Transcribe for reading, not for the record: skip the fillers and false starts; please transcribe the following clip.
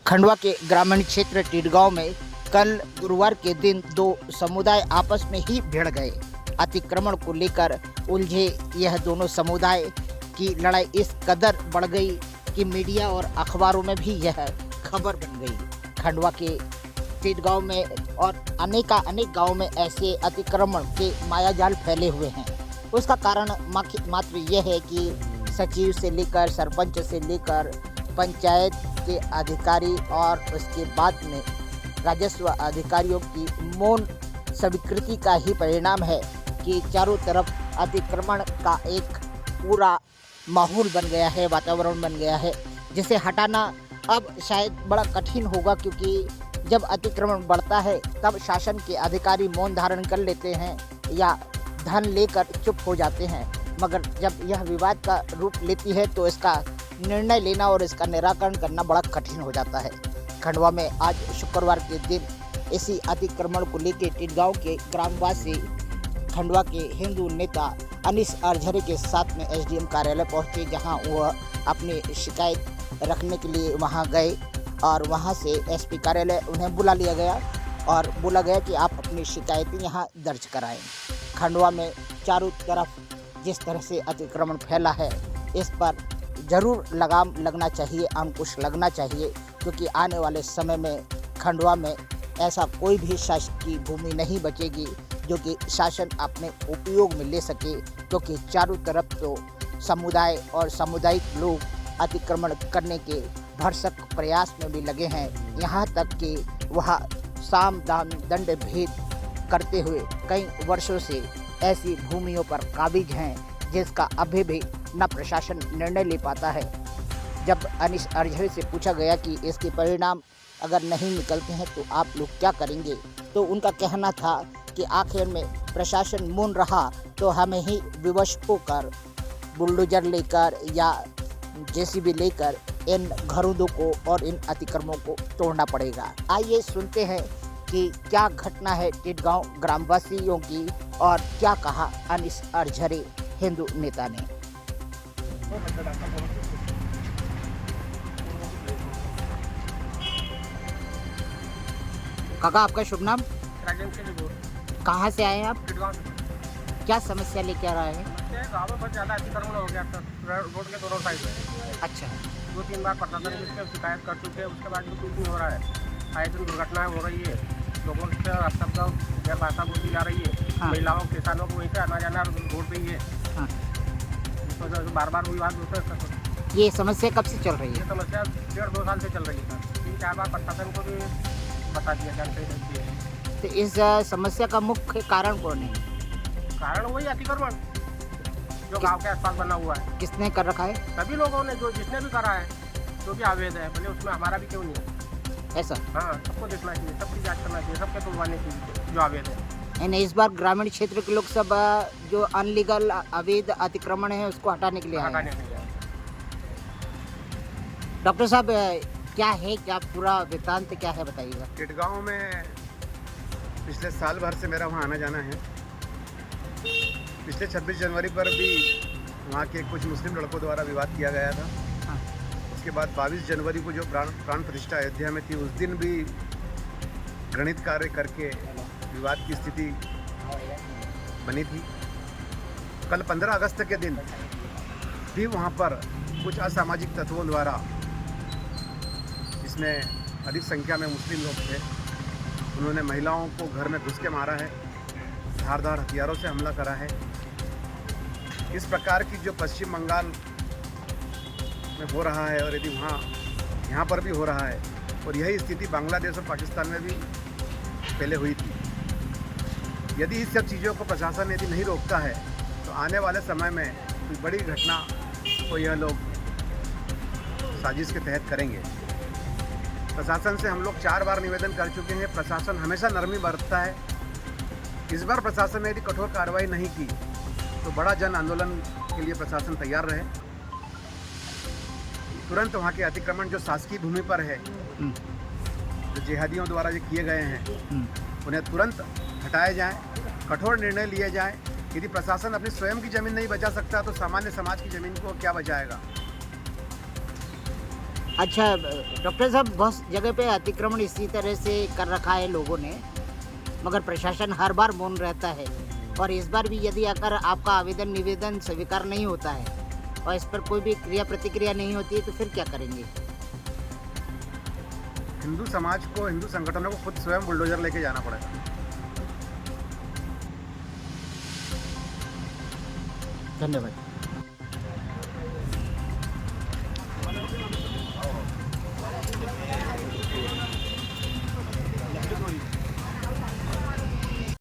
खंडवा के ग्रामीण क्षेत्र टिटगांव में कल गुरुवार के दिन दो समुदाय आपस में ही भिड़ गए। अतिक्रमण को लेकर उलझे यह दोनों समुदाय की लड़ाई इस कदर बढ़ गई कि मीडिया और अखबारों में भी यह खबर बन गई। खंडवा के टिटगांव में और अनेक गांव में ऐसे अतिक्रमण के मायाजाल फैले हुए हैं। उसका कारण मात्र यह है कि सचिव से लेकर सरपंच से लेकर पंचायत के अधिकारी और उसके बाद में राजस्व अधिकारियों की मौन स्वीकृति का ही परिणाम है कि चारों तरफ अतिक्रमण का एक पूरा माहौल बन गया है, वातावरण बन गया है, जिसे हटाना अब शायद बड़ा कठिन होगा, क्योंकि जब अतिक्रमण बढ़ता है तब शासन के अधिकारी मौन धारण कर लेते हैं या धन लेकर चुप हो जाते हैं, मगर जब यह विवाद का रूप लेती है तो इसका निर्णय लेना और इसका निराकरण करना बड़ा कठिन हो जाता है। खंडवा में आज शुक्रवार के दिन इसी अतिक्रमण को लेकर टिटगांव के ग्रामवासी खंडवा के हिंदू नेता अनिस अरझरे के साथ में एसडीएम कार्यालय पहुंचे, जहां वह अपनी शिकायत रखने के लिए वहां गए और वहां से एसपी कार्यालय उन्हें बुला लिया गया और बोला गया कि आप अपनी शिकायतें यहां दर्ज कराएं। खंडवा में चारों तरफ जिस तरह से अतिक्रमण फैला है, इस पर ज़रूर लगाम लगना चाहिए, अंकुश लगना चाहिए, क्योंकि आने वाले समय में खंडवा में ऐसा कोई भी शासकीय भूमि नहीं बचेगी जो कि शासन अपने उपयोग में ले सके, क्योंकि चारों तरफ तो समुदाय और सामुदायिक लोग अतिक्रमण करने के भरसक प्रयास में भी लगे हैं। यहाँ तक कि वह साम दाम दंड भेद करते हुए कई वर्षों से ऐसी भूमियों पर काबिज हैं जिसका अभी भी न प्रशासन निर्णय ले पाता है। जब अनिस अरझरे से पूछा गया कि इसके परिणाम अगर नहीं निकलते हैं तो आप लोग क्या करेंगे, तो उनका कहना था कि आखिर में प्रशासन मौन रहा तो हमें ही विवश होकर बुलडोजर लेकर या जेसीबी लेकर इन घरों को और इन अतिक्रमणों को तोड़ना पड़ेगा। आइए सुनते हैं कि क्या घटना है टिटगांव ग्रामवासियों की और क्या कहा अनिस अरझरे हिंदू नेता ने। काका, आपका शुभ नाम? कहाँ से आए हैं आप? क्या समस्या लेके आ रहे हैं? गाँव में बहुत ज़्यादा अतिक्रमण हो गया था रोड के दोनों साइड में। अच्छा, 2-3 बार प्रशासन इसके शिकायत कर चुके हैं, उसके बाद भी कुछ नहीं हो रहा है। आए दिन दुर्घटनाएं हो रही है, लोगों से रास्ता गैर भाषा बोली जा रही है। हाँ। महिलाओं किसानों को वहीं से आना जाना रोड पे ही है। हाँ। तो बार विवाद होता है। ये समस्या कब से चल रही ये है? समस्या 1.5-2 साल से चल रही है। 3-4 बार प्रशासन को भी बता दिया, जानकारी देती है। तो इस समस्या का मुख्य कारण कौन है? कारण वही अतिक्रमण जो गाँव के आसपास बना हुआ है। किसने कर रखा है? सभी लोगों ने, जो जिसने भी करा है, जो भी अवैध है, भले उसमें हमारा भी क्यों नहीं है। ऐसा? हाँ, सबको देखना चाहिए, सबकी जांच करना चाहिए, सबके तुड़वाने चाहिए जो अवैध है। यानी इस बार ग्रामीण क्षेत्र के लोग सब जो अनलीगल अवैध अतिक्रमण है उसको हटाने के लिए आए हटाने हैं। के लिए। डॉक्टर साहब, क्या है, क्या पूरा वृत्तांत क्या है, बताइएगा। टिटगांव में पिछले साल भर से मेरा वहाँ आना जाना है। पिछले 26 जनवरी पर भी वहाँ के कुछ मुस्लिम लड़कों द्वारा विवाद किया गया था। हाँ। उसके बाद 22 जनवरी को जो प्राण प्रतिष्ठा अयोध्या में थी, उस दिन भी घृणित कार्य करके विवाद की स्थिति बनी थी। कल 15 अगस्त के दिन भी वहाँ पर कुछ असामाजिक तत्वों द्वारा, जिसमें अधिक संख्या में मुस्लिम लोग थे, उन्होंने महिलाओं को घर में घुस के मारा है, धारदार हथियारों से हमला करा है। इस प्रकार की जो पश्चिम बंगाल में हो रहा है और यदि यहाँ पर भी हो रहा है, और यही स्थिति बांग्लादेश और पाकिस्तान में भी पहले हुई थी। यदि इस सब चीज़ों को प्रशासन यदि नहीं रोकता है तो आने वाले समय में कोई बड़ी घटना को यह लोग साजिश के तहत करेंगे। प्रशासन से हम लोग 4 बार निवेदन कर चुके हैं, प्रशासन हमेशा नरमी बरतता है। इस बार प्रशासन ने यदि कठोर कार्रवाई नहीं की तो बड़ा जन आंदोलन के लिए प्रशासन तैयार रहे। तुरंत वहाँ के अतिक्रमण जो शासकीय भूमि पर है, जो जिहादियों द्वारा जो किए गए हैं, उन्हें तुरंत हटाए जाएं, कठोर निर्णय लिए जाएं। यदि प्रशासन अपनी स्वयं की ज़मीन नहीं बचा सकता तो सामान्य समाज की ज़मीन को क्या बचाएगा। अच्छा डॉक्टर साहब, बहुत जगह पे अतिक्रमण इसी तरह से कर रखा है लोगों ने, मगर प्रशासन हर बार मौन रहता है। और इस बार भी यदि अगर आपका आवेदन निवेदन स्वीकार नहीं होता है और इस पर कोई भी क्रिया प्रतिक्रिया नहीं होती है तो फिर क्या करेंगे? हिंदू समाज को, हिंदू संगठनों को खुद स्वयं बुलडोजर लेके जाना पड़ेगा। धन्यवाद।